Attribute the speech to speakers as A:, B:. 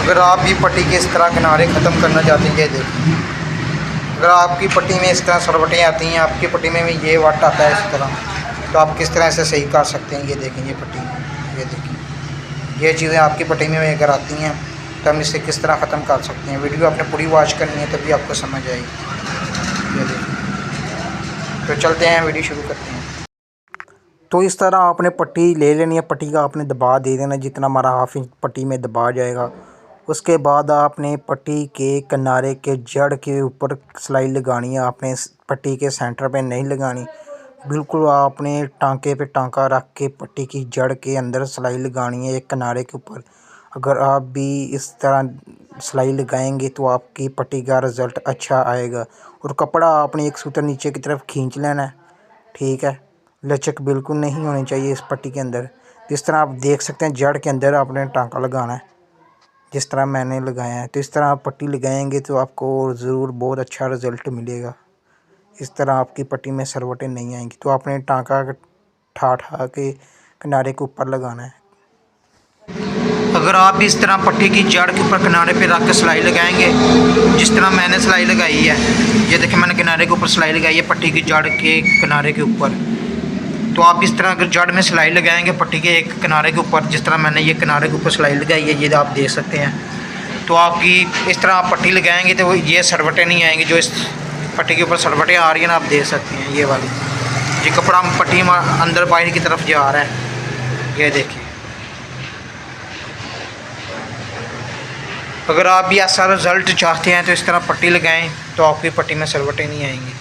A: अगर आप भी पट्टी के इस तरह किनारे ख़त्म करना चाहते हैं, ये देखिए, अगर आपकी पट्टी में इस तरह सरवटें आती हैं, आपकी पट्टी में भी ये वाट आता है इस तरह, तो आप किस तरह से सही कर सकते हैं। ये देखें, ये पट्टी, ये देखिए, ये चीज़ें आपकी पट्टी में अगर आती हैं तो हम इसे किस तरह ख़त्म कर सकते हैं। वीडियो आपने पूरी वॉच करनी है तभी आपको समझ आएगी। ये देखिए, तो चलते हैं, वीडियो शुरू करते हैं। तो इस तरह आपने पट्टी ले लेनी है, पट्टी का आपने दबा दे देना जितना हमारा हाफ इंच पट्टी में दबा जाएगा। उसके बाद आपने पट्टी के किनारे के जड़ के ऊपर सिलाई लगानी है। आपने पट्टी के सेंटर पे नहीं लगानी, बिल्कुल आपने टांके पे टांका रख के पट्टी की जड़ के अंदर सिलाई लगानी है एक किनारे के ऊपर। अगर आप भी इस तरह सिलाई लगाएंगे तो आपकी पट्टी का रिज़ल्ट अच्छा आएगा। और कपड़ा आपने एक सूत्र नीचे की तरफ खींच लेना है, ठीक है। लचक बिल्कुल नहीं होनी चाहिए इस पट्टी के अंदर। जिस तरह आप देख सकते हैं जड़ के अंदर आपने टांका लगाना है, जिस तरह मैंने लगाया है। तो इस तरह आप पट्टी लगाएंगे तो आपको ज़रूर बहुत अच्छा रिज़ल्ट मिलेगा। इस तरह आपकी पट्टी में सरवटें नहीं आएंगी। तो आपने टांका ठा के किनारे के ऊपर लगाना है। अगर आप इस तरह पट्टी की जड़ के ऊपर किनारे पे रख के सिलाई लगाएंगे, जिस तरह मैंने सिलाई लगाई है, ये देखिए मैंने किनारे के ऊपर सिलाई लगाई है पट्टी की जड़ के किनारे के ऊपर। तो आप इस तरह अगर जड़ में सिलाई लगाएंगे पट्टी के एक किनारे के ऊपर, जिस तरह मैंने ये किनारे के ऊपर सिलाई लगाई है, ये आप देख सकते हैं। तो आपकी इस तरह आप पट्टी लगाएंगे तो ये सरवटें नहीं आएंगी। जो इस पट्टी के ऊपर सरवटें आ रही हैं ना, आप देख सकते हैं, ये वाली, ये कपड़ा पट्टी में अंदर बाहर की तरफ जा रहा है, ये देखिए। अगर आप भी ऐसा रिज़ल्ट चाहते हैं तो इस तरह पट्टी लगाएं तो आपकी पट्टी में सरवटें नहीं आएंगी।